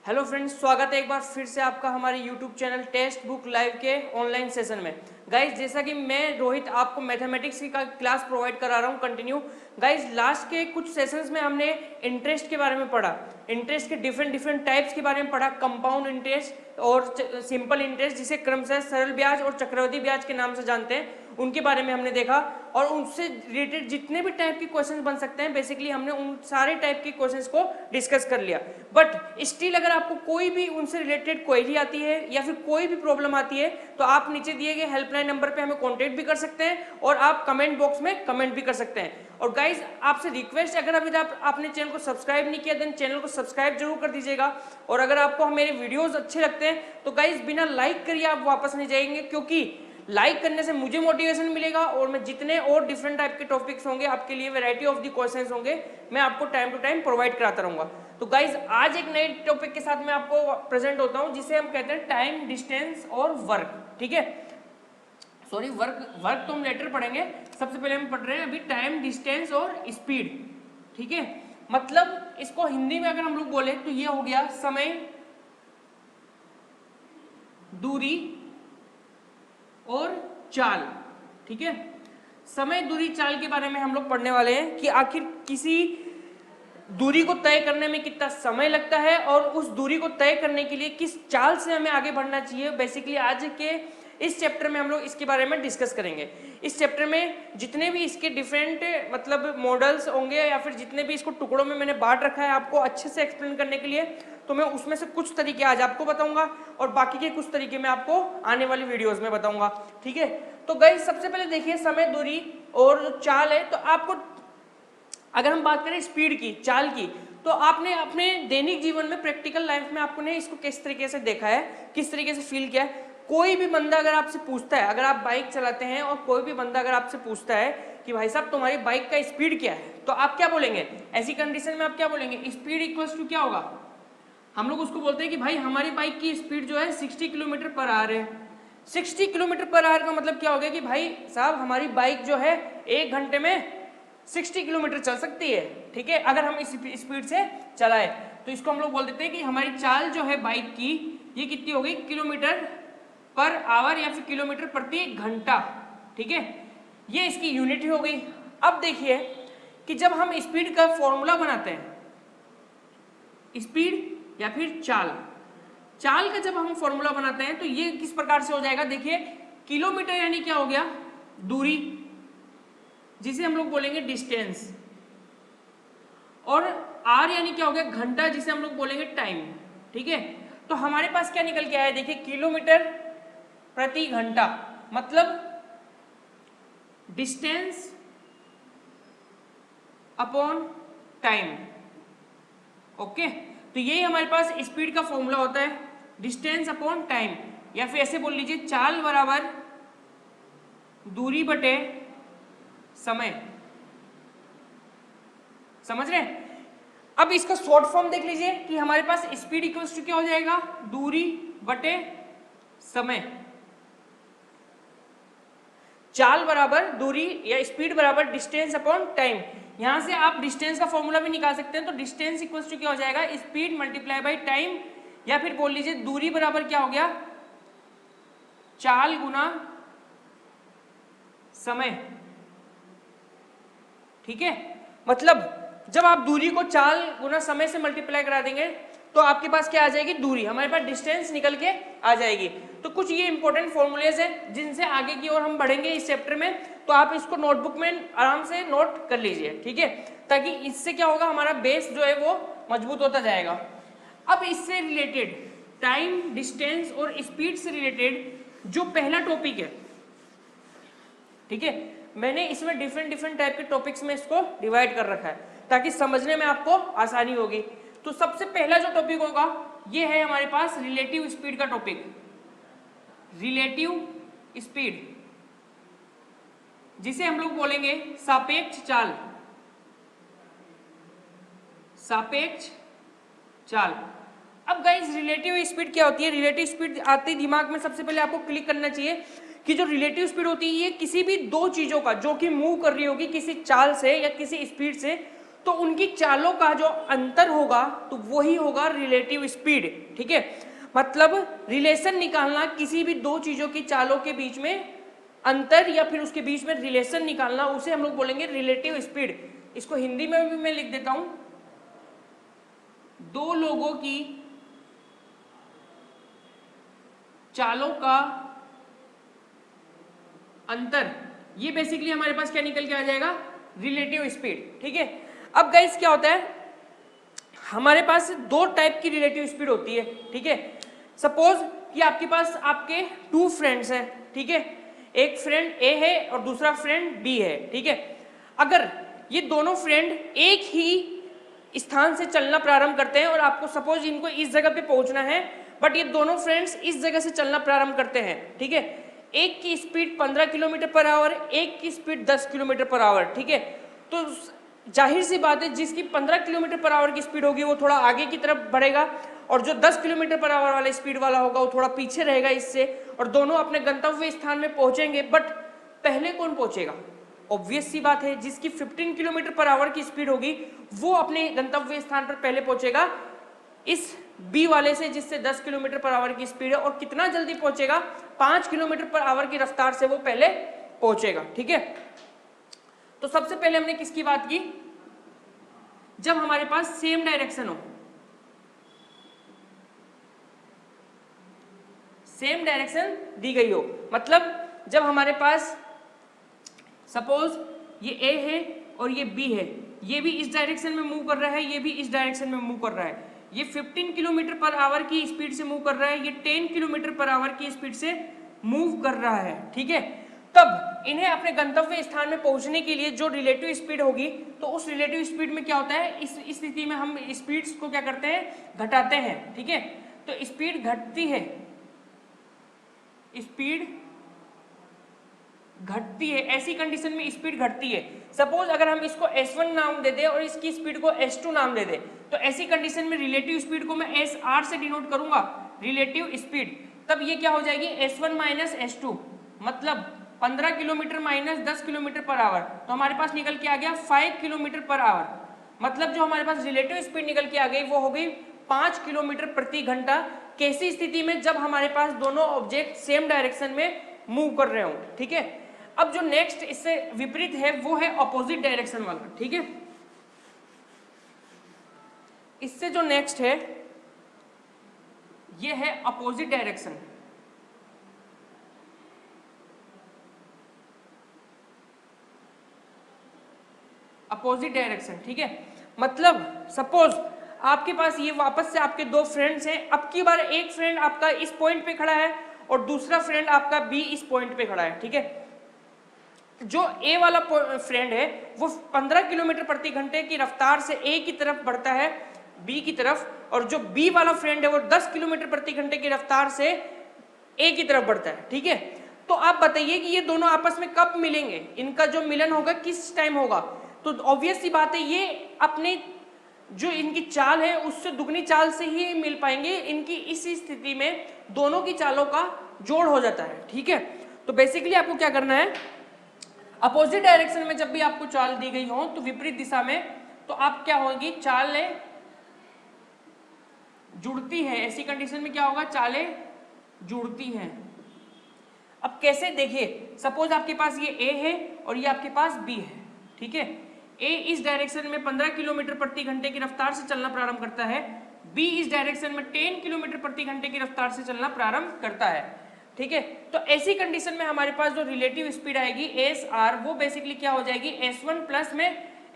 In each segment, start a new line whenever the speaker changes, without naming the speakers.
Hello friends, स्वागत है एक बार फिर से आपका हमारे YouTube channel text book live के ऑनलाइन सेशन में। गाइज, जैसा कि मैं रोहित आपको मैथमेटिक्स की क्लास प्रोवाइड करा रहा हूँ कंटिन्यू। गाइज, लास्ट के कुछ सेशंस में हमने इंटरेस्ट के बारे में पढ़ा, इंटरेस्ट के डिफरेंट टाइप्स के बारे में पढ़ा, कंपाउंड इंटरेस्ट और सिंपल इंटरेस्ट, जिसे क्रमशः सरल ब्याज और चक्रवृद्धि ब्याज के नाम से जानते हैं, उनके बारे में हमने देखा। और उनसे रिलेटेड जितने भी टाइप के क्वेश्चंस बन सकते हैं, बेसिकली हमने उन सारे टाइप के क्वेश्चंस को डिस्कस कर लिया। बट स्टिल अगर आपको कोई भी उनसे रिलेटेड क्वेरी आती है या फिर कोई भी प्रॉब्लम आती है, तो आप नीचे दिए गए हेल्पलाइन नंबर पे हमें कांटेक्ट भी कर सकते हैं और आप कमेंट बॉक्स में कमेंट भी कर सकते हैं। और गाइज, आपसे रिक्वेस्ट, अगर अभी तक आपने चैनल को सब्सक्राइब नहीं किया, देन चैनल को सब्सक्राइब जरूर कर दीजिएगा। और अगर आपको मेरे वीडियोस अच्छे लगते हैं तो गाइज, बिना लाइक करिए आप वापस नहीं जाएंगे, क्योंकि लाइक करने से मुझे मोटिवेशन मिलेगा और मैं जितने और डिफरेंट टाइप के टॉपिक्स होंगे आपके लिए, वैरायटी ऑफ द क्वेश्चंस होंगे, मैं आपको टाइम टू टाइम प्रोवाइड कराता रहूंगा। तो गाइज, आज एक नए टॉपिक के साथ मैं आपको प्रेजेंट होता हूं, जिसे हम कहते हैं टाइम, डिस्टेंस और वर्क। ठीक है, सॉरी, वर्क तो हम लेटर पढ़ेंगे, सबसे पहले हम पढ़ रहे हैं अभी टाइम, डिस्टेंस और स्पीड। ठीक है, मतलब इसको हिंदी में अगर हम लोग बोले तो ये हो गया समय, दूरी और चाल। ठीक है, समय, दूरी, चाल के बारे में हम लोग पढ़ने वाले हैं कि आखिर किसी दूरी को तय करने में कितना समय लगता है और उस दूरी को तय करने के लिए किस चाल से हमें आगे बढ़ना चाहिए। बेसिकली आज के इस चैप्टर में हम लोग इसके बारे में डिस्कस करेंगे। इस चैप्टर में जितने भी इसके डिफरेंट मतलब मॉडल्स होंगे या फिर जितने भी इसको टुकड़ों में मैंने बांट रखा है आपको अच्छे से एक्सप्लेन करने के लिए, तो मैं उसमें से कुछ तरीके आज आपको बताऊंगा और बाकी के कुछ तरीके मैं आपको आने वाली वीडियोस में बताऊंगा। ठीक है, तो गाइस, सबसे पहले देखिए समय, दूरी और जो चाल है, तो आपको अगर हम बात करें स्पीड की, चाल की, तो आपने अपने दैनिक जीवन में, प्रैक्टिकल लाइफ में आपने इसको किस तरीके से देखा है, किस तरीके से फील किया है। कोई भी बंदा अगर आपसे पूछता है, अगर आप बाइक चलाते हैं और कोई भी बंदा अगर आपसे पूछता है कि भाई साहब तुम्हारी बाइक का स्पीड क्या है, तो आप क्या बोलेंगे? ऐसी कंडीशन में आप क्या बोलेंगे? स्पीड इक्वल्स टू क्या होगा? हम लोग उसको बोलते हैं कि भाई हमारी बाइक की स्पीड जो है 60 किलोमीटर पर आवर है। 60 किलोमीटर पर आवर का मतलब क्या हो गया कि भाई साहब हमारी बाइक जो है 1 घंटे में 60 किलोमीटर चल सकती है। ठीक है, अगर हम इस स्पीड से चलाए तो इसको हम लोग बोल देते हैं कि हमारी चाल जो है बाइक की, ये कितनी हो गई? किलोमीटर पर आवर या फिर किलोमीटर प्रति घंटा। ठीक है, ये इसकी यूनिट हो गई। अब देखिए कि जब हम स्पीड का फॉर्मूला बनाते हैं, स्पीड या फिर चाल, चाल का जब हम फॉर्मूला बनाते हैं तो ये किस प्रकार से हो जाएगा? देखिए, किलोमीटर यानी क्या हो गया? दूरी, जिसे हम लोग बोलेंगे डिस्टेंस, और आर यानी क्या हो गया? घंटा, जिसे हम लोग बोलेंगे टाइम। ठीक है, तो हमारे पास क्या निकल के आया? देखिए, किलोमीटर प्रति घंटा मतलब डिस्टेंस अपॉन टाइम। ओके, तो यही हमारे पास स्पीड का फॉर्मूला होता है, डिस्टेंस अपॉन टाइम, या फिर ऐसे बोल लीजिए चाल बराबर दूरी बटे समय। समझ रहे हैं? अब इसका शॉर्ट फॉर्म देख लीजिए कि हमारे पास स्पीड इक्वल्स टू क्या हो जाएगा? दूरी बटे समय। चाल बराबर दूरी या स्पीड बराबर डिस्टेंस अपॉन टाइम। यहां से आप डिस्टेंस का फॉर्मूला भी निकाल सकते हैं, तो डिस्टेंस इक्वल्स टू क्या हो जाएगा? स्पीड मल्टीप्लाई बाय टाइम, या फिर बोल लीजिए दूरी बराबर क्या हो गया? चाल गुना समय। ठीक है, मतलब जब आप दूरी को चाल गुना समय से मल्टीप्लाई करा देंगे तो आपके पास क्या आ जाएगी? दूरी। हमारे पास डिस्टेंस निकल के आ जाएगी। तो कुछ ये इंपॉर्टेंट फॉर्मूलेज हैं जिनसे आगे की ओर हम बढ़ेंगे इस चैप्टर में, तो आप इसको नोटबुक में आराम से नोट कर लीजिए। ठीक है, ताकि इससे क्या होगा, हमारा बेस जो है वो मजबूत होता जाएगा। अब इससे रिलेटेड टाइम, डिस्टेंस और स्पीड से रिलेटेड जो पहला टॉपिक है, ठीक है, मैंने इसमें डिफरेंट टाइप के टॉपिक्स में इसको डिवाइड कर रखा है ताकि समझने में आपको आसानी होगी। तो सबसे पहला जो टॉपिक होगा ये है हमारे पास रिलेटिव स्पीड का टॉपिक, रिलेटिव स्पीड, जिसे हम लोग बोलेंगे सापेक्ष चाल। सापेक्ष चाल। अब गाइस, रिलेटिव स्पीड क्या होती है? रिलेटिव स्पीड आते ही दिमाग में सबसे पहले आपको क्लिक करना चाहिए कि जो रिलेटिव स्पीड होती है ये किसी भी दो चीजों का जो कि मूव कर रही होगी किसी चाल से या किसी स्पीड से, तो उनकी चालों का जो अंतर होगा तो वही होगा रिलेटिव स्पीड। ठीक है, मतलब रिलेशन निकालना, किसी भी दो चीजों की चालों के बीच में अंतर या फिर उसके बीच में रिलेशन निकालना, उसे हम लोग बोलेंगे रिलेटिव स्पीड। इसको हिंदी में भी मैं लिख देता हूं, दो लोगों की चालों का अंतर, ये बेसिकली हमारे पास क्या निकल के आ जाएगा, रिलेटिव स्पीड। ठीक है, अब गाइस क्या होता है, हमारे पास दो टाइप की रिलेटिव स्पीड होती है। ठीक है, सपोज कि आपके पास आपके टू फ्रेंड्स हैं। ठीक है, एक फ्रेंड ए है और दूसरा फ्रेंड बी है। ठीक है, अगर ये दोनों फ्रेंड एक ही स्थान से चलना प्रारंभ करते हैं और आपको सपोज इनको इस जगह पे पहुंचना है, बट ये दोनों फ्रेंड्स इस जगह से चलना प्रारंभ करते हैं। ठीक है, एक की स्पीड 15 किलोमीटर पर आवर, एक की स्पीड 10 किलोमीटर पर आवर। ठीक है, तो जाहिर सी बात है जिसकी 15 किलोमीटर पर आवर की स्पीड होगी वो थोड़ा आगे की तरफ बढ़ेगा, और जो 10 किलोमीटर पर आवर वाला स्पीड वाला होगा वो थोड़ा पीछे रहेगा इससे, और दोनों अपने गंतव्य स्थान में पहुंचेंगे। बट पहले कौन पहुंचेगा, ऑब्वियस सी बात है जिसकी 15 किलोमीटर पर आवर की स्पीड होगी वो अपने गंतव्य स्थान पर पहले पहुंचेगा इस बी वाले से जिससे 10 किलोमीटर पर आवर की स्पीड है, और कितना जल्दी पहुंचेगा, 5 किलोमीटर पर आवर की रफ्तार से वो पहले पहुंचेगा। ठीक है, तो सबसे पहले हमने किसकी बात की, जब हमारे पास सेम डायरेक्शन हो, सेम डायरेक्शन दी गई हो, मतलब जब हमारे पास सपोज ये ए है और ये बी है, ये भी इस डायरेक्शन में मूव कर रहा है, ये भी इस डायरेक्शन में मूव कर रहा है, ये 15 किलोमीटर पर आवर की स्पीड से मूव कर रहा है, ये 10 किलोमीटर पर आवर की स्पीड से मूव कर रहा है। ठीक है, तब इन्हें अपने गंतव्य स्थान में पहुंचने के लिए जो रिलेटिव स्पीड होगी, तो उस रिलेटिव स्पीड में क्या होता है, इस स्थिति में हम स्पीड्स को क्या करते हैं, घटाते हैं। ठीक है, तो स्पीड घटती है, स्पीड घटती है, ऐसी कंडीशन में स्पीड घटती है। सपोज अगर हम इसको S1 नाम दे दें और इसकी स्पीड को S2 नाम दे दें, तो ऐसी कंडीशन में रिलेटिव स्पीड को मैं SR से डिनोट करूंगा, रिलेटिव स्पीड। तब ये क्या हो जाएगी, S1 माइनस S2, मतलब 15 kilometre minus 10 kilometre per hour, तो हमारे पास निकल के आ गया 5 किलोमीटर पर आवर। मतलब जो हमारे पास रिलेटिव स्पीड निकल के आ गई वो हो गई 5 किलोमीटर प्रति घंटा। कैसी स्थिति में, जब हमारे पास दोनों ऑब्जेक्ट सेम डायरेक्शन में मूव कर रहे हो। ठीक है, अब जो नेक्स्ट इससे विपरीत है वो है ऑपोजिट डायरेक्शन वाला। ठीक है, इससे जो नेक्स्ट है ये है अपोजिट डायरेक्शन। Opposite direction. ठीक है, मतलब सपोज आपके पास ये वापस से आपके दो फ्रेंड्स हैं, अब की बार एक फ्रेंड आपका इस पॉइंट पे खड़ा है और दूसरा फ्रेंड आपका बी इस पॉइंट पे खड़ा है। ठीक है, जो ए वाला फ्रेंड है वो 15 किलोमीटर प्रति घंटे की रफ्तार से ए की तरफ बढ़ता है, बी की तरफ, और जो बी वाला फ्रेंड है वो 10 किलोमीटर प्रति घंटे की रफ्तार से ए की तरफ बढ़ता है। ठीक है, तो आप बताइए कि ये दोनों आपस में कब मिलेंगे, इनका जो मिलन होगा किस टाइम होगा। तो ऑब्वियस सी बात है ये अपने जो इनकी चाल है उससे दुगनी चाल से ही मिल पाएंगे। इनकी इस स्थिति में दोनों की चालों का जोड़ हो जाता है। ठीक है, तो बेसिकली आपको क्या करना है, अपोजिट डायरेक्शन में जब भी आपको चाल दी गई हो तो विपरीत दिशा में, तो आप क्या होगी, चालें जुड़ती है। ऐसी कंडीशन में क्या होगा, चालें जुड़ती हैं। अब कैसे, देखिए सपोज आपके पास ये ए है और ये आपके पास बी है। ठीक है, ए इस डायरेक्शन में 15 किलोमीटर प्रति घंटे की रफ्तार से चलना प्रारंभ करता है, बी इस डायरेक्शन में 10 किलोमीटर प्रति घंटे की रफ्तार से चलना प्रारंभ करता है। ठीक है, तो ऐसी कंडीशन में हमारे पास जो रिलेटिव स्पीड आएगी SR, वो बेसिकली क्या हो जाएगी, S1 प्लस में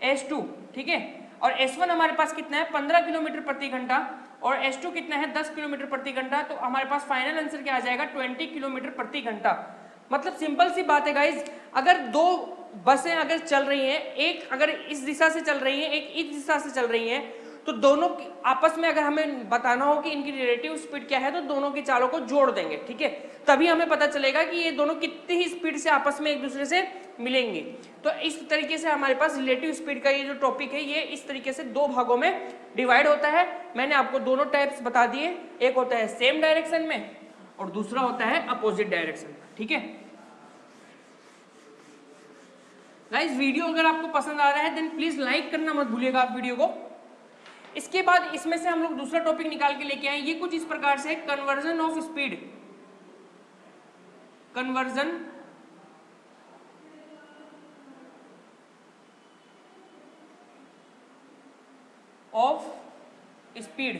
S2। ठीक है, और S1 हमारे पास कितना है, 15 किलोमीटर प्रति घंटा, और S2 कितना है, 10 किलोमीटर प्रति घंटा। तो हमारे पास फाइनल आंसर क्या आ जाएगा, 20 किलोमीटर प्रति घंटा। मतलब सिंपल सी बात है गाइज, अगर दो बसें अगर चल रही हैं, एक अगर इस दिशा से चल रही है, एक इस दिशा से चल रही है, तो दोनों आपस में अगर हमें बताना हो कि इनकी रिलेटिव स्पीड क्या है, तो दोनों की चालों को जोड़ देंगे। ठीक है, तभी हमें पता चलेगा कि ये दोनों कितनी ही स्पीड से आपस में एक दूसरे से मिलेंगे। तो इस तरीके से हमारे पास रिलेटिव स्पीड का ये जो टॉपिक है ये इस तरीके से दो भागों में डिवाइड होता है। मैंने आपको दोनों टाइप्स बता दिए, एक होता है सेम डायरेक्शन में और दूसरा होता है अपोजिट डायरेक्शन। ठीक है, गाइस वीडियो अगर आपको पसंद आ रहा है देन प्लीज लाइक करना मत भूलिएगा आप वीडियो को। इसके बाद इसमें से हम लोग दूसरा टॉपिक निकाल के लेके आए, ये कुछ इस प्रकार से, conversion of speed, conversion of speed,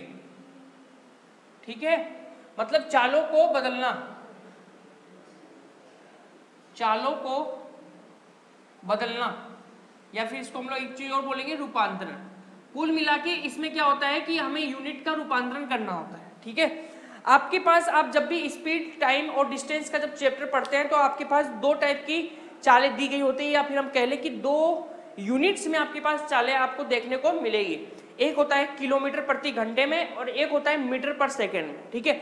ठीक है, मतलब चालों को बदलना, चालों को बदलना, या फिर इसको हम लोग एक चीज और बोलेंगे रूपांतरण। कुल मिला के इसमें क्या होता है कि हमें यूनिट का रूपांतरण करना होता है, ठीक है। आपके पास आप जब भी स्पीड, टाइम और डिस्टेंस का जब चैप्टर पढ़ते हैं तो आपके पास दो टाइप की चालें दी गई होती है, या फिर हम कह लें कि दो यूनिट्स में आपके पास चालें आपको देखने को मिलेगी। एक होता है किलोमीटर प्रति घंटे में और एक होता है मीटर पर सेकेंड में, ठीक है।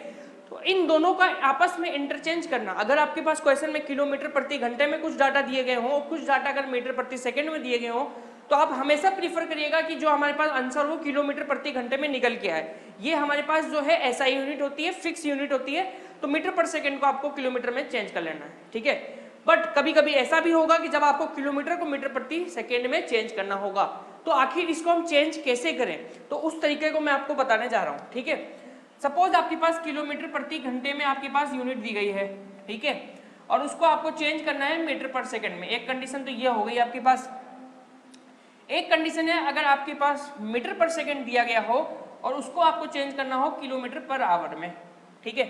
तो इन दोनों का आपस में इंटरचेंज करना, अगर आपके पास क्वेश्चन में किलोमीटर प्रति घंटे में कुछ डाटा दिए गए हों और कुछ डाटा अगर मीटर प्रति सेकंड में दिए गए हों, तो आप हमेशा प्रीफर करिएगा कि जो हमारे पास आंसर वो किलोमीटर प्रति घंटे में निकल के आए। ये हमारे पास जो है एसआई यूनिट होती है, फिक्स यूनिट होती है, तो मीटर पर सेकंड को आपको किलोमीटर में चेंज कर लेना है, ठीक है। बट कभी कभी ऐसा भी होगा कि जब आपको किलोमीटर को मीटर प्रति सेकेंड में चेंज करना होगा, तो आखिर इसको हम चेंज कैसे करें, तो उस तरीके को मैं आपको बताने जा रहा हूँ, ठीक है। सपोज आपके पास किलोमीटर प्रति घंटे में आपके पास यूनिट दी गई है, ठीक है, और उसको आपको चेंज करना है मीटर पर सेकंड में। एक कंडीशन तो ये हो गई आपके पास। एक कंडीशन है अगर आपके पास मीटर पर सेकंड दिया गया हो और उसको आपको चेंज करना हो किलोमीटर पर आवर में, ठीक है।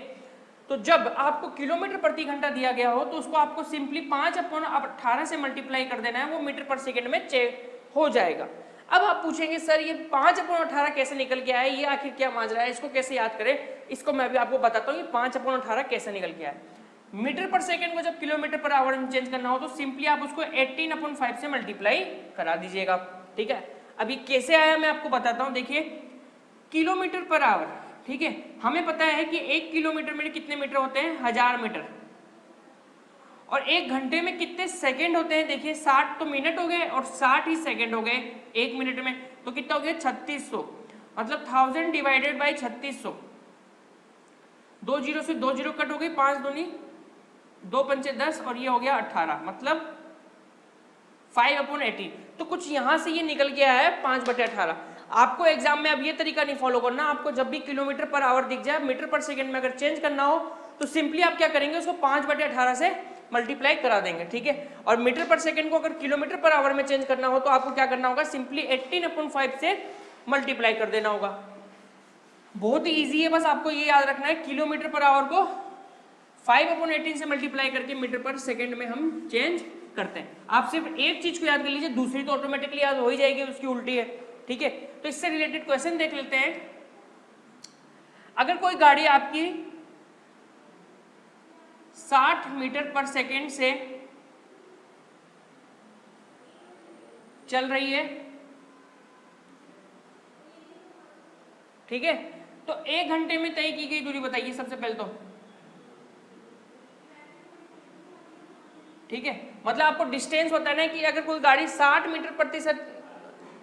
तो जब आपको किलोमीटर प्रति घंटा दिया गया हो तो उसको आपको सिंपली 5/18 से मल्टीप्लाई कर देना है, वो मीटर पर सेकंड में हो जाएगा। अब आप पूछेंगे सर ये 5/18 कैसे निकल के आया, ये आखिर क्या माजरा है, इसको कैसे याद करें। इसको मैं अभी आपको बताता हूँ कि 5/18 कैसे निकल के आया। मीटर पर सेकंड को जब किलोमीटर पर आवर में चेंज करना हो तो सिंपली आप उसको 18/5 से मल्टीप्लाई करा दीजिएगा, ठीक है। अभी कैसे आया मैं आपको बताता हूँ। देखिए किलोमीटर पर आवर, ठीक है, हमें पता है कि 1 किलोमीटर में कितने मीटर होते हैं, 1000 मीटर, और 1 घंटे में कितने सेकंड होते हैं, देखिए 60 तो मिनट हो गए और 60 ही सेकंड हो गए 1 मिनट में, तो कितना हो गया 3600, मतलब 1000 डिवाइडेड बाई 3600, 2 जीरो से 2 जीरो कट हो गई, 5 दूनी 2 पंचे 10 और ये हो गया 18, मतलब 5/18। तो कुछ यहां से ये निकल के आया है 5/18। आपको एग्जाम में अब ये तरीका नहीं फॉलो करना, आपको जब भी किलोमीटर पर आवर दिख जाए मीटर पर सेकंड में अगर चेंज करना हो तो सिंपली आप क्या करेंगे, उसको 5/18 से मल्टीप्लाई करा देंगे, ठीक है। और मीटर पर सेकंड को अगर किलोमीटर पर आवर में चेंज करना हो तो आपको क्या करना होगा, सिंपली 18/5 से मल्टीप्लाई कर देना होगा। बहुत ही ईजी है, बस आपको ये याद रखना है किलोमीटर पर आवर को 5/18 से मल्टीप्लाई करके मीटर पर सेकंड में हम चेंज करते हैं। आप सिर्फ एक चीज को याद कर लीजिए, दूसरी तो ऑटोमेटिकली याद हो ही जाएगी, उसकी उल्टी है, ठीक है। तो इससे रिलेटेड क्वेश्चन देख लेते हैं। अगर कोई गाड़ी आपकी 60 मीटर पर सेकंड से चल रही है, ठीक है, तो 1 घंटे में तय की गई दूरी बताइए सबसे पहले तो, ठीक है। मतलब आपको डिस्टेंस बताना है कि अगर कोई गाड़ी 60 मीटर प्रति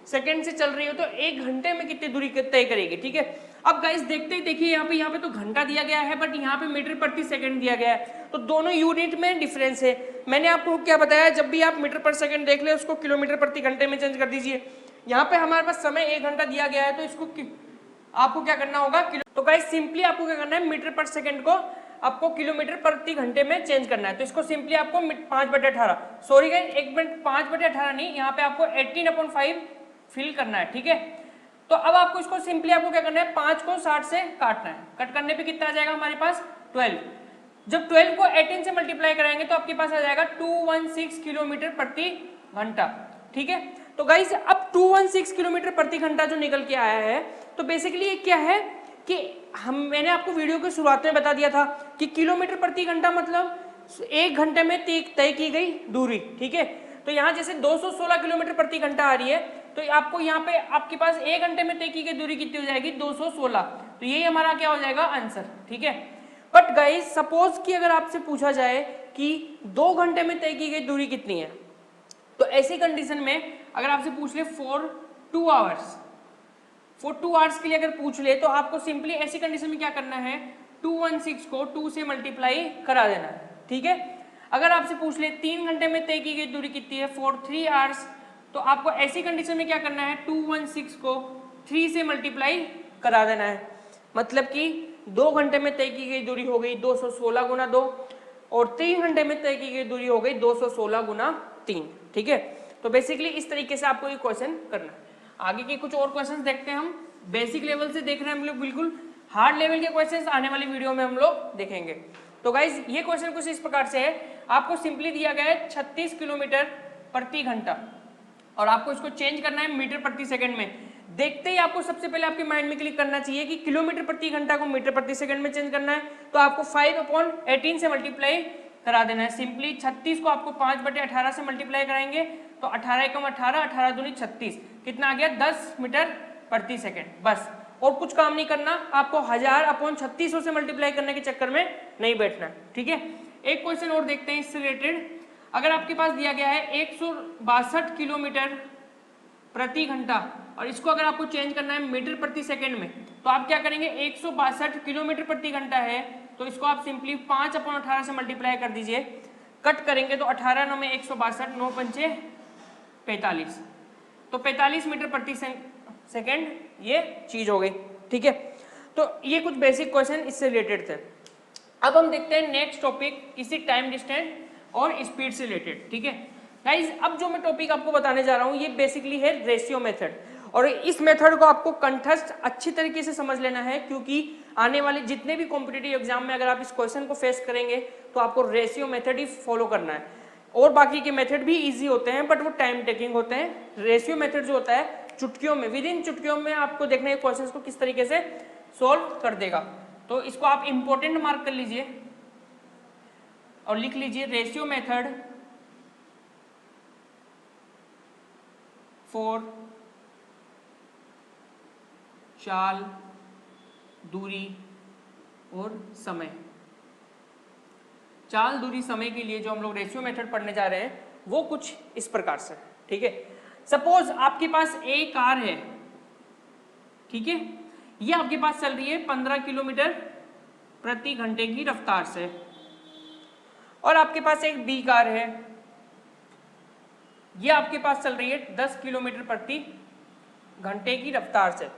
सेकंड से चल रही हो तो 1 घंटे में कितनी दूरी तय करेगी, ठीक है। अब गाइस देखते ही देखिए यहाँ पे तो घंटा दिया गया है बट यहाँ पे मीटर प्रति सेकंड दिया गया है, तो दोनों यूनिट में डिफरेंस है। मैंने आपको क्या बताया, जब भी आप मीटर पर सेकंड देख ले उसको किलोमीटर प्रति घंटे में चेंज कर दीजिए। यहाँ पे हमारे पास समय 1 घंटा दिया गया है तो इसको आपको क्या करना होगा, तो गाइस सिंपली आपको क्या करना है, मीटर पर सेकंड को आपको किलोमीटर प्रति घंटे में चेंज करना है। तो इसको सिंपली आपको 5/18, सॉरी गाइस 1 मिनट, 5/18 नहीं, यहाँ पे आपको 18/5 फिल करना है, ठीक है। तो अब आपको इसको सिंपली आपको क्या करना है, 5 को 60 से काटना है। कट करने पे कितना आ जाएगा हमारे पास 12। जब 12 को 18 से मल्टीप्लाई कराएंगे तो आपके पास आ जाएगा 216 किलोमीटर प्रति घंटा, ठीक है। तो गाइस अब 216 किलोमीटर प्रति घंटा जो निकल के आया है, तो बेसिकली ये क्या है कि मैंने आपको वीडियो की शुरुआत में बता दिया था कि किलोमीटर प्रति घंटा मतलब 1 घंटे में तय की गई दूरी, ठीक है। तो यहाँ जैसे 216 किलोमीटर प्रति घंटा आ रही है, तो आपको यहाँ पे आपके पास 1 घंटे में तय की गई दूरी कितनी हो जाएगी, 216। तो यही हमारा क्या हो जाएगा आंसर, ठीक है। बट गाइस सपोज कि अगर आपसे पूछा जाए कि 2 घंटे में तय की गई दूरी कितनी है, तो ऐसी कंडीशन में अगर आपसे पूछ ले फॉर 2 आवर्स, फॉर 2 आवर्स के लिए अगर पूछ ले तो आपको सिंपली ऐसी कंडीशन में क्या करना है, 216 को 2 से मल्टीप्लाई करा देना है, ठीक है। अगर आपसे पूछ ले 3 घंटे में तय की गई दूरी कितनी है, फॉर 3 आवर्स, तो आपको ऐसी कंडीशन में क्या करना है, 216 को 3 से मल्टीप्लाई करा देना है। मतलब कि 2 घंटे में तय की गई दूरी हो गई 216 गुना 2, और 3 घंटे में तय की गई दूरी हो गई 216 गुना 3। ठीक है, तो बेसिकली इस तरीके से आपको ये क्वेश्चन करना है। आगे के कुछ और क्वेश्चंस देखते हैं हम। बेसिक लेवल से देख रहे हैं हम लोग, बिल्कुल हार्ड लेवल के क्वेश्चंस आने वाली वीडियो में हम लोग देखेंगे। तो गाइज ये क्वेश्चन कुछ इस प्रकार से है, आपको सिंपली दिया गया है 36 किलोमीटर प्रति घंटा और आपको इसको चेंज करना है मीटर प्रति सेकंड में। देखते ही आपको सबसे पहले आपके माइंड में क्लिक करना चाहिए कि किलोमीटर प्रति घंटा को मीटर प्रति सेकंड में चेंज करना है, तो आपको 5/18 से मल्टीप्लाई करा देना है। सिंपली 36 को आपको 5/18 से मल्टीप्लाई कराएंगे तो 18 एकम 18, 18 दूनी 36, कितना आ गया 10 मीटर प्रति सेकंड। बस, और कुछ काम नहीं करना, आपको 1000/3600 से मल्टीप्लाई करने के चक्कर में नहीं बैठना। ठीक है, एक क्वेश्चन और देखते हैं इससे रिलेटेड। अगर आपके पास दिया गया है 162 किलोमीटर प्रति घंटा और इसको अगर आपको चेंज करना है मीटर प्रति सेकंड में, तो आप क्या करेंगे, 162 किलोमीटर प्रति घंटा है तो इसको आप सिंपली 5/18 से मल्टीप्लाई कर दीजिए। कट करेंगे तो 18 9 में 162, 9 पंचे 45, तो 45 मीटर प्रति सेकंड ये चीज हो गई। ठीक है, तो ये कुछ बेसिक क्वेश्चन इससे रिलेटेड थे। अब हम देखते हैं नेक्स्ट टॉपिक, किसी टाइम डिस्टेंस और स्पीड से रिलेटेड। ठीक है गाइज, अब जो मैं टॉपिक आपको बताने जा रहा हूँ ये बेसिकली है रेशियो मेथड, और इस मेथड को आपको कंठस्थ अच्छी तरीके से समझ लेना है, क्योंकि आने वाले जितने भी कॉम्पिटिटिव एग्जाम में अगर आप इस क्वेश्चन को फेस करेंगे तो आपको रेशियो मेथड ही फॉलो करना है। और बाकी के मेथड भी इजी होते हैं बट वो टाइम टेकिंग होते हैं। रेशियो मेथड जो होता है चुटकियों में, विद इन चुटकियों में आपको देखना है क्वेश्चंस को किस तरीके से सॉल्व कर देगा। तो इसको आप इंपॉर्टेंट मार्क कर लीजिए और लिख लीजिए, रेशियो मेथड फॉर चाल, दूरी और समय। चाल, दूरी, समय के लिए जो हम लोग रेशियो मेथड पढ़ने जा रहे हैं वो कुछ इस प्रकार से। ठीक है, सपोज आपके पास एक कार है, ठीक है, ये आपके पास चल रही है 15 किलोमीटर प्रति घंटे की रफ्तार से, और आपके पास एक बी कार है, ये आपके पास चल रही है 10 किलोमीटर प्रति घंटे की रफ्तार से।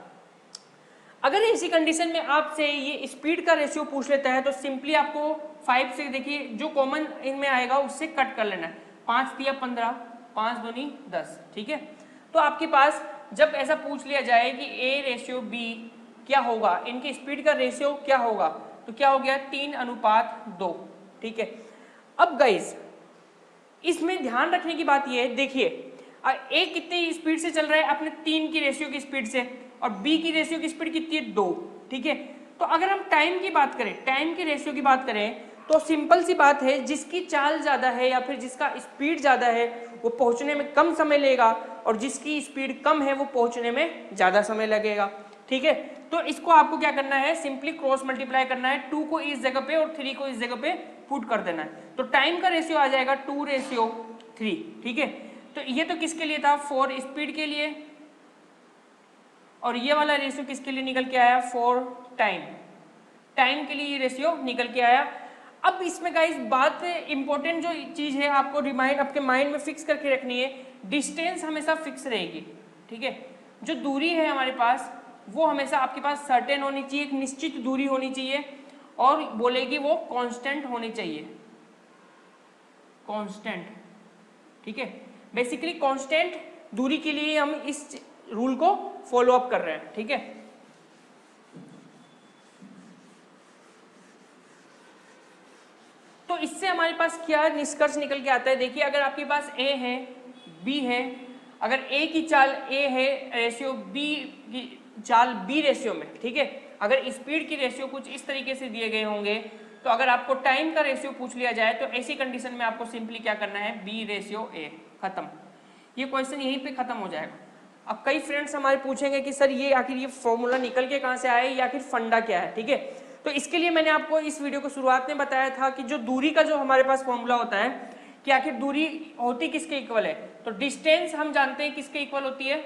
अगर इसी कंडीशन में आपसे ये स्पीड का रेशियो पूछ लेता है तो सिंपली आपको 5 से, देखिए जो कॉमन इनमें आएगा उससे कट कर लेना है। 5 तिया 15, 5 दूनी 10। ठीक है, तो आपके पास जब ऐसा पूछ लिया जाए कि ए रेशियो बी क्या होगा, इनकी स्पीड का रेशियो क्या होगा, तो क्या हो गया 3:2। ठीक है, अब गाइज इसमें ध्यान रखने की बात यह है, देखिए ए कितनी स्पीड से चल रहा है अपने 3 की रेशियो की स्पीड से, और बी की रेशियो की स्पीड कितनी है 2। ठीक है, तो अगर हम टाइम की बात करें, टाइम की रेशियो की बात करें तो सिंपल सी बात है, जिसकी चाल ज्यादा है या फिर जिसका स्पीड ज्यादा है वो पहुंचने में कम समय लेगा, और जिसकी स्पीड कम है वो पहुंचने में ज्यादा समय लगेगा। ठीक है, तो इसको आपको क्या करना है, सिंपली क्रॉस मल्टीप्लाई करना है, 2 को इस जगह पे और 3 को इस जगह पे पुट कर देना है, तो टाइम का रेशियो आ जाएगा 2:3। ठीक है, तो ये तो किसके लिए था, फॉर स्पीड के लिए, और ये वाला रेशियो किसके लिए निकल के आया, फॉर टाइम, टाइम के लिए ये रेशियो निकल के आया। अब इसमें गाइस बात इंपॉर्टेंट जो चीज है आपको रिमाइंड आपके माइंड में फिक्स करके रखनी है, डिस्टेंस हमेशा फिक्स रहेगी। ठीक है, जो दूरी है हमारे पास वो हमेशा आपके पास सर्टेन होनी चाहिए, एक निश्चित दूरी होनी चाहिए, और बोलेगी वो कांस्टेंट होनी चाहिए, कांस्टेंट। ठीक है, बेसिकली कांस्टेंट दूरी के लिए हम इस रूल को फॉलो अप कर रहे हैं। ठीक है, तो इससे हमारे पास क्या निष्कर्ष निकल के आता है, देखिए अगर आपके पास ए है बी है, अगर ए की चाल ए है रेशियो बी की चाल बी रेशियो में, ठीक है, अगर स्पीड की रेशियो कुछ इस तरीके से दिए गए होंगे, तो अगर आपको टाइम का रेशियो पूछ लिया जाए तो ऐसी कंडीशन में आपको सिंपली क्या करना है, बी रेशियो ए, खत्म। ये क्वेश्चन यहीं पे खत्म हो जाएगा। अब कई फ्रेंड्स हमारे पूछेंगे कि सर ये आखिर ये फॉर्मूला निकल के कहाँ से आया, या आखिर फंडा क्या है। ठीक है, तो इसके लिए मैंने आपको इस वीडियो को शुरुआत में बताया था कि जो दूरी का जो हमारे पास फॉर्मूला होता है कि आखिर दूरी होती किसके इक्वल है, तो डिस्टेंस हम जानते हैं किसके इक्वल होती है,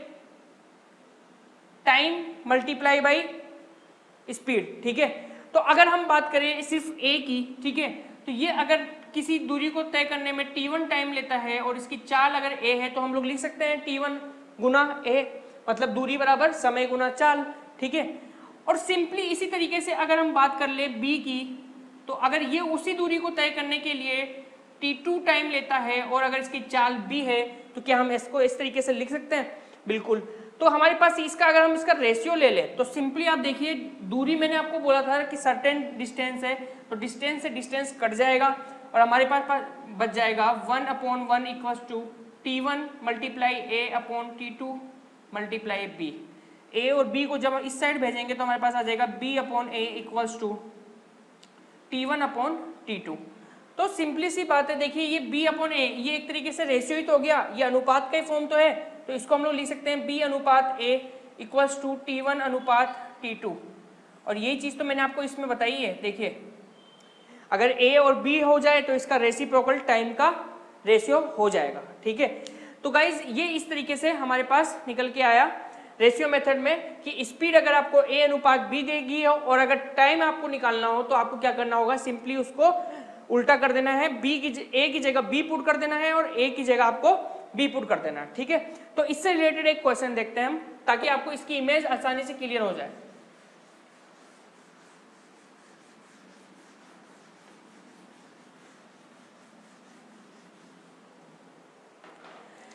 टाइम मल्टीप्लाई बाई स्पीड। ठीक है, तो अगर हम बात करें सिर्फ ए की, ठीक है, तो ये अगर किसी दूरी को तय करने में t1 टाइम लेता है और इसकी चाल अगर a है तो हम लोग लिख सकते हैं t1 गुना a, मतलब दूरी बराबर समय गुना चाल, ठीक है। और सिंपली इसी तरीके से अगर हम बात कर ले b की, तो अगर ये उसी दूरी को तय करने के लिए t2 टाइम लेता है और अगर इसकी चाल b है तो क्या हम इसको इस तरीके से लिख सकते हैं? बिल्कुल। तो हमारे पास इसका अगर हम इसका रेशियो ले लें तो सिंपली आप देखिए, दूरी मैंने आपको बोला था कि सर्टेन डिस्टेंस है, तो डिस्टेंस से डिस्टेंस कट जाएगा और हमारे पास बच जाएगा 1/1 equals to t1 multiply a upon t2 multiply b। a और b को जब हम इस साइड भेजेंगे तो हमारे पास आ जाएगा b upon a equals to t1 upon t2। तो सिंपली सी बात है, देखिए ये b अपॉन a ये एक तरीके से रेशियो ही तो हो गया, ये अनुपात का ही फॉर्म तो है, तो इसको हम लोग लिख सकते हैं b अनुपात a इक्वल्स टू t1 अनुपात t2। और यही चीज तो मैंने आपको इसमें बताई है। देखिए अगर a और b हो जाए तो इसका रेसिप्रोकल टाइम का रेशियो हो जाएगा, ठीक है। तो गाइज ये इस तरीके से हमारे पास निकल के आया रेशियो मेथड में कि स्पीड अगर आपको a अनुपात b देगी और अगर टाइम आपको निकालना हो तो आपको क्या करना होगा, सिंपली उसको उल्टा कर देना है, a की जगह b पुट कर देना है और a की जगह आपको b पुट कर देना है, ठीक है। तो इससे रिलेटेड एक क्वेश्चन देखते हैं हम, ताकि आपको इसकी इमेज आसानी से क्लियर हो जाए।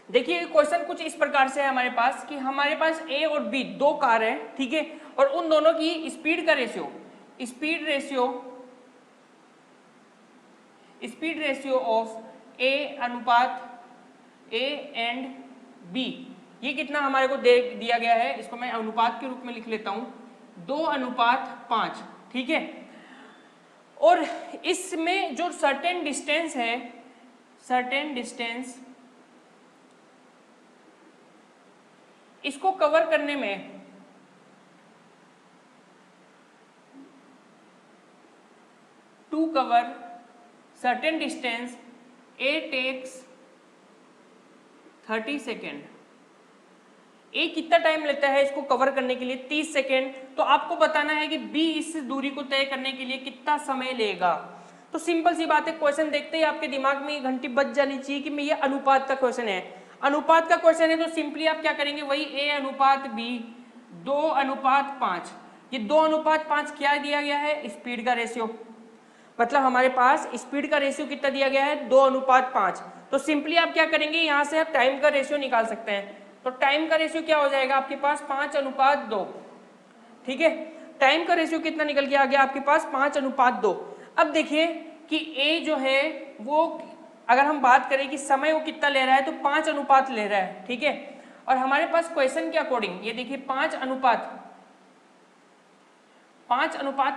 देखिए क्वेश्चन कुछ इस प्रकार से है हमारे पास कि हमारे पास a और b दो कार है, ठीक है, और उन दोनों की स्पीड का ratio, speed ratio of a अनुपात a एंड b, ये कितना हमारे को दिया गया है, इसको मैं अनुपात के रूप में लिख लेता हूं 2:5, ठीक है। और इसमें जो सर्टेन डिस्टेंस है, इसको कवर करने में to cover certain distance a takes 30 सेकेंड। a कितना टाइम लेता है इसको कवर करने के लिए? 30 सेकेंड। तो आपको बताना है कि b इस दूरी को तय करने के लिए कितना समय लेगा। तो सिंपल सी बात है, क्वेश्चन देखते ही आपके दिमाग में ये घंटी बज जानी चाहिए कि मैं ये अनुपात का क्वेश्चन है, अनुपात का क्वेश्चन है। तो सिंपली आप क्या करेंगे, वही a अनुपात b 2:5, ये 2:5 क्या दिया गया है, स्पीड का रेशियो, मतलब हमारे पास स्पीड का रेशियो कितना दिया गया है 2:5। तो सिंपली आप क्या करेंगे, यहां से आप टाइम का रेशियो निकाल सकते हैं। तो टाइम का रेशियो क्या हो जाएगा आपके पास 5:2, ठीक है। टाइम का रेशियो कितना निकल के आ गया आपके पास 5:2। अब देखिए कि a जो है वो, अगर हम बात करें कि समय वो कितना ले रहा है तो 5 अनुपात ले रहा है, ठीक है। और हमारे पास क्वेश्चन के अकॉर्डिंग ये देखिए 5 अनुपात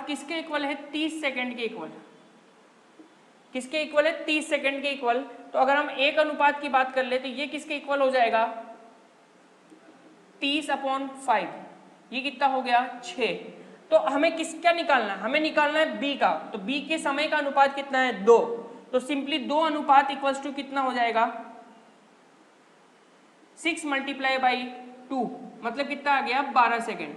किसके इक्वल है, 30 सेकेंड के इक्वल। किसके इक्वल है, 30 सेकेंड के इक्वल। तो अगर हम 1 अनुपात की बात कर ले तो ये किसके इक्वल हो जाएगा 30/5, ये कितना हो गया 6। तो हमें किसका निकालना है, हमें निकालना है b का। तो b के समय का अनुपात कितना है 2। तो सिंपली 2 अनुपात इक्वल्स टू कितना हो जाएगा 6 मल्टीप्लाई बाई 2, मतलब कितना आ गया 12 सेकेंड।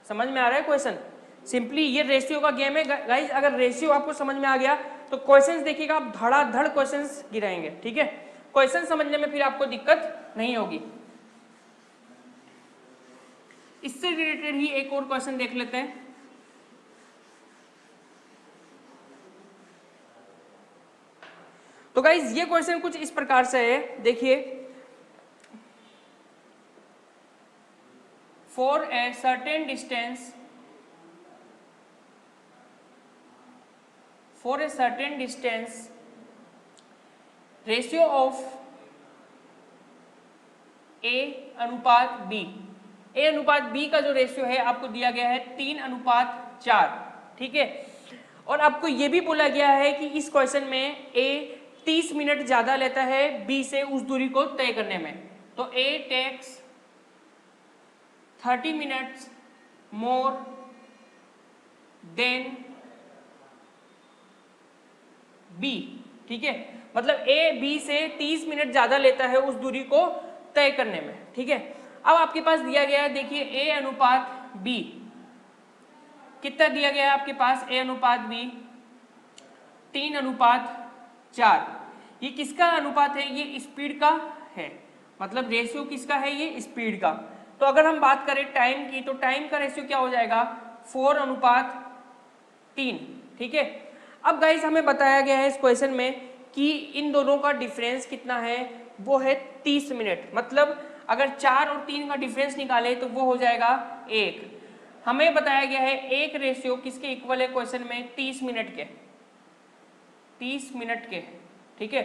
समझ में आ रहा है क्वेश्चन? सिंपली ये रेशियो का गेम है गाइस। अगर रेशियो आपको समझ में आ गया तो क्वेश्चंस देखिएगा आप धड़ाधड़ क्वेश्चंस गिराएंगे, ठीक है। क्वेश्चन समझने में फिर आपको दिक्कत नहीं होगी। इससे रिलेटेड ही एक और क्वेश्चन देख लेते हैं। तो गाइस ये क्वेश्चन कुछ इस प्रकार से है, देखिए, for a certain distance ratio of a अनुपात b, a अनुपात b का जो रेशियो है आपको दिया गया है 3:4, ठीक है। और आपको ये भी बोला गया है कि इस क्वेश्चन में a 30 मिनट ज्यादा लेता है b से उस दूरी को तय करने में। तो a takes 30 minutes more than b, ठीक है। मतलब a b से 30 मिनट ज्यादा लेता है उस दूरी को तय करने में, ठीक है। अब आपके पास दिया गया है, देखिए a अनुपात b कितना दिया गया है आपके पास, a अनुपात b 3:4 4। ये किसका अनुपात है? ये स्पीड का है, मतलब रेशियो किसका है? ये स्पीड का। तो अगर हम बात करें टाइम की, तो टाइम का रेशियो क्या हो जाएगा? 4:3। ठीक है। अब गाइस हमें बताया गया है इस क्वेश्चन में कि इन दोनों का डिफरेंस कितना है? वो है 30 मिनट। मतलब अगर 4 और 3 का डिफरेंस निकाले तो वो हो जाएगा 1। हमें बताया गया है एक रेशियो किसके इक्वल है क्वेश्चन में? 30 मिनट के। 30 मिनट के, ठीक है।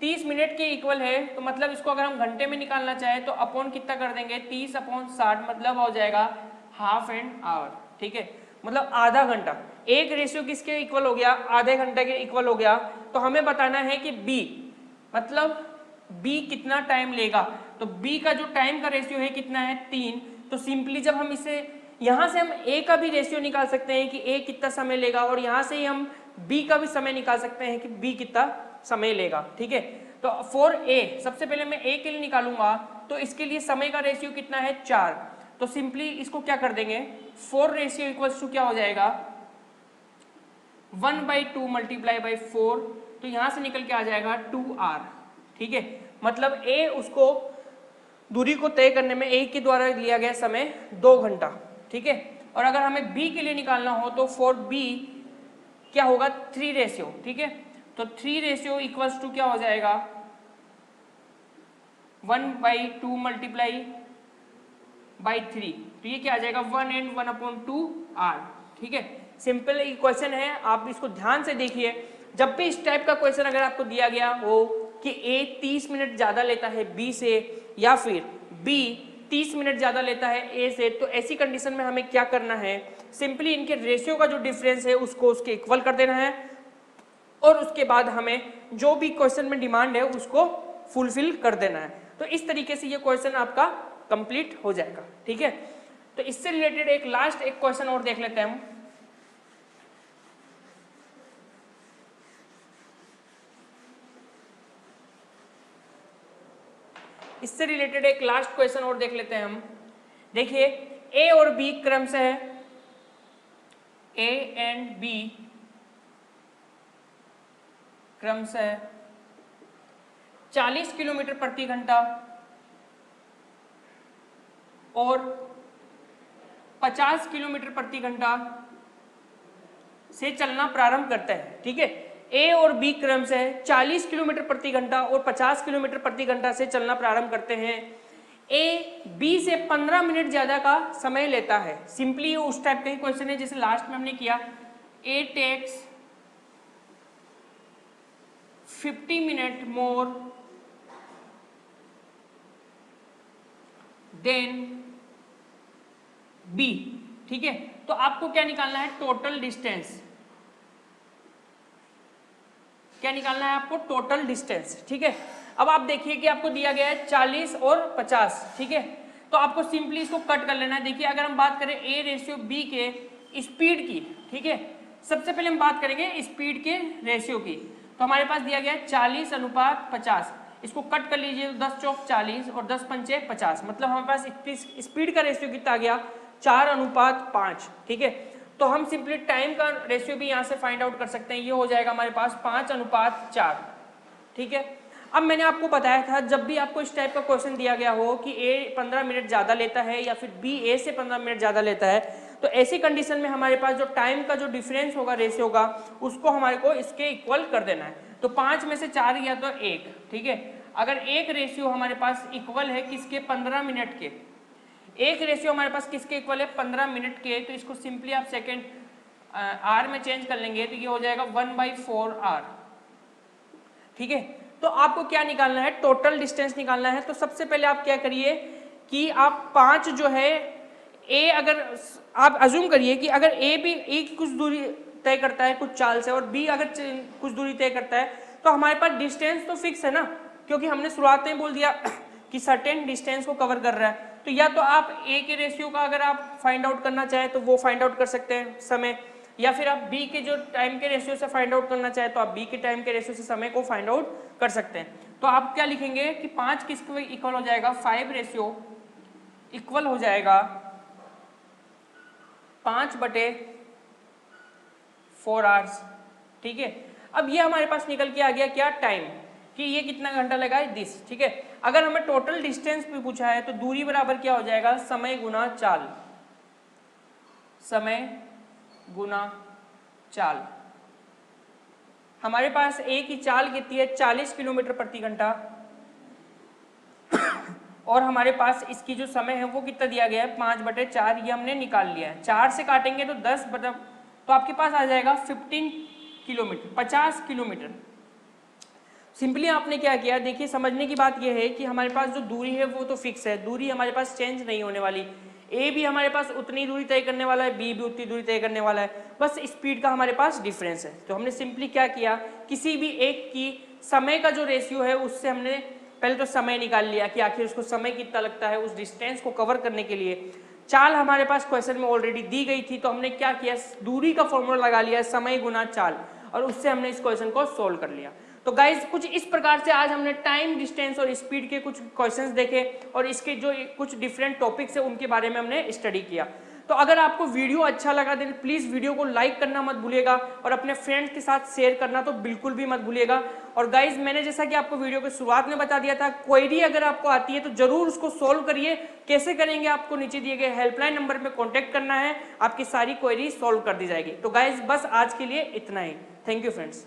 30 मिनट के इक्वल है, तो मतलब इसको अगर हम घंटे में निकालना चाहें तो अपॉन कितना कर देंगे? 30/60, मतलब हो जाएगा हाफ एन आवर। ठीक है, मतलब आधा घंटा। एक रेशियो किसके इक्वल हो गया? आधे घंटे के इक्वल हो गया। तो हमें बताना है कि बी, मतलब बी कितना टाइम लेगा। तो बी का जो टाइम का रेशियो है कितना है? 3। तो सिंपली जब हम इसे यहां से हम ए का भी रेशियो निकाल सकते हैं कि ए कितना समय लेगा, और यहां से ही हम बी का भी समय निकाल सकते हैं कि बी कितना समय लेगा। ठीक है, तो फॉर ए, सबसे पहले मैं ए के लिए निकालूंगा, तो इसके लिए समय का रेशियो कितना है? 4। तो सिंपली इसको क्या कर देंगे? 4 रेशियो इक्वल्स टू क्या हो जाएगा? 1/2 मल्टीप्लाई बाई 4। तो यहां से निकल के आ जाएगा 2r। ठीक है, मतलब ए उसको दूरी को तय करने में ए के द्वारा लिया गया समय 2 घंटा। ठीक है, और अगर हमें बी के लिए निकालना हो तो फॉर बी क्या होगा? 3 रेशियो। ठीक है, तो 3 रेशियो इक्वल्स टू क्या हो जाएगा? 1/2 मल्टीप्लाई बाई 3। तो ये क्या आ जाएगा? 1 and 1/2r। ठीक है, सिंपल क्वेश्चन है, आप इसको ध्यान से देखिए। जब भी इस टाइप का क्वेश्चन अगर आपको दिया गया हो कि ए 30 मिनट ज्यादा लेता है बी से, या फिर बी 30 मिनट ज्यादा लेता है ए से, तो ऐसी कंडीशन में हमें क्या करना है? सिंपली इनके रेशियो का जो डिफरेंस है उसको उसके इक्वल कर देना है, और उसके बाद हमें जो भी क्वेश्चन में डिमांड है उसको फुलफिल कर देना है। तो इस तरीके से ये क्वेश्चन आपका कंप्लीट हो जाएगा। ठीक है, तो इससे रिलेटेड एक लास्ट एक क्वेश्चन और देख लेते हैं हम। इससे रिलेटेड एक लास्ट क्वेश्चन और देख लेते हैं हम। देखिए, ए और बी क्रमशः ए एंड बी क्रमशः 40 किलोमीटर प्रति घंटा और 50 किलोमीटर प्रति घंटा से चलना प्रारंभ करते हैं। ठीक है, ए और बी क्रमशः 40 किलोमीटर प्रति घंटा और 50 किलोमीटर प्रति घंटा से चलना प्रारंभ करते हैं। ए बी से 15 मिनट ज्यादा का समय लेता है। सिंपली उस टाइप का ही क्वेश्चन है जैसे लास्ट में हमने किया। A takes 50 minute more than B. ठीक है, तो आपको क्या निकालना है? Total distance. क्या निकालना है आपको? Total distance. ठीक है, अब आप देखिए कि आपको दिया गया है 40 और 50। ठीक है, तो आपको सिंपली इसको कट कर लेना है। देखिए, अगर हम बात करें ए रेशियो बी के स्पीड की, ठीक है, सबसे पहले हम बात करेंगे स्पीड के रेशियो की। तो हमारे पास दिया गया है 40:50। इसको कट कर लीजिए, 10 चौक 40 और 10 पंचे 50, मतलब हमारे पास स्पीड का रेशियो कितना आ गया? 4:5। ठीक है, तो हम सिंपली टाइम का रेशियो भी यहाँ से फाइंड आउट कर सकते हैं। ये हो जाएगा हमारे पास 5:4। ठीक है, अब मैंने आपको बताया था जब भी आपको इस टाइप का क्वेश्चन दिया गया हो कि ए 15 मिनट ज़्यादा लेता है या फिर बी ए से 15 मिनट ज़्यादा लेता है, तो ऐसी कंडीशन में हमारे पास जो टाइम का जो डिफरेंस होगा रेशियो का, उसको हमारे को इसके इक्वल कर देना है। तो 5 में से 4 गया तो 1। ठीक है, अगर एक रेशियो हमारे पास इक्वल है किसके? 15 मिनट के। एक रेशियो हमारे पास किसके इक्वल है? 15 मिनट के। तो इसको सिंपली आप सेकेंड आर में चेंज कर लेंगे तो ये हो जाएगा 1/4r। ठीक है, तो आपको क्या निकालना है? टोटल डिस्टेंस निकालना है। तो सबसे पहले आप क्या करिए कि आप 5 जो है ए, अगर आप अज्यूम करिए कि अगर ए भी एक कुछ दूरी तय करता है कुछ चाल से और बी अगर कुछ दूरी तय करता है, तो हमारे पास डिस्टेंस तो फिक्स है ना, क्योंकि हमने शुरुआत में बोल दिया कि सर्टेन डिस्टेंस को कवर कर रहा है। तो या तो आप ए के रेशियो का अगर आप फाइंड आउट करना चाहें तो वो फाइंड आउट कर सकते हैं समय, या फिर आप बी के जो टाइम के रेशियो से फाइंड आउट करना चाहें तो आप बी के टाइम के रेशियो से समय को फाइंड आउट कर सकते हैं। तो आप क्या लिखेंगे कि 5 किसके इक्वल हो जाएगा? 5 रेशियो इक्वल हो जाएगा 5/4 आवर्स। ठीक है, अब ये हमारे पास निकल के आ गया क्या, टाइम, कि ये कितना घंटा लगा है, दिस, ठीक है। अगर हमें टोटल डिस्टेंस भी पूछा है तो दूरी बराबर क्या हो जाएगा, समय गुना चाल, समय गुना चाल। हमारे पास एक ही चाल कितनी है, 40 किलोमीटर प्रति घंटा, और हमारे पास इसकी जो समय है वो कितना दिया गया है, 5/4, ये हमने निकाल लिया है। 4 से काटेंगे तो 10 बटा, तो आपके पास आ जाएगा 15 किलोमीटर, 50 किलोमीटर। सिंपली आपने क्या किया, देखिए समझने की बात यह है कि हमारे पास जो दूरी है वो तो फिक्स है, दूरी हमारे पास चेंज नहीं होने वाली। ए भी हमारे पास उतनी दूरी तय करने वाला है, बी भी उतनी दूरी तय करने वाला है, बस स्पीड का हमारे पास डिफरेंस है। तो हमने सिंपली क्या किया, किसी भी एक की समय का जो रेशियो है उससे हमने पहले तो समय निकाल लिया कि आखिर उसको समय कितना लगता है उस डिस्टेंस को कवर करने के लिए। चाल हमारे पास क्वेश्चन में ऑलरेडी दी गई थी, तो हमने क्या किया, दूरी का फॉर्मूला लगा लिया, समय गुना चाल, और उससे हमने इस क्वेश्चन को सोल्व कर लिया। तो गाइज कुछ इस प्रकार से आज हमने टाइम, डिस्टेंस और स्पीड के कुछ क्वेश्चंस देखे, और इसके जो कुछ डिफरेंट टॉपिक्स है उनके बारे में हमने स्टडी किया। तो अगर आपको वीडियो अच्छा लगा देन प्लीज़ वीडियो को लाइक करना मत भूलिएगा, और अपने फ्रेंड्स के साथ शेयर करना तो बिल्कुल भी मत भूलिएगा। और गाइज मैंने जैसा कि आपको वीडियो की शुरुआत में बता दिया था, क्वेरी अगर आपको आती है तो जरूर उसको सोल्व करिए। कैसे करेंगे, आपको नीचे दिए गए हेल्पलाइन नंबर पर कॉन्टैक्ट करना है, आपकी सारी क्वेरी सोल्व कर दी जाएगी। तो गाइज बस आज के लिए इतना ही, थैंक यू फ्रेंड्स।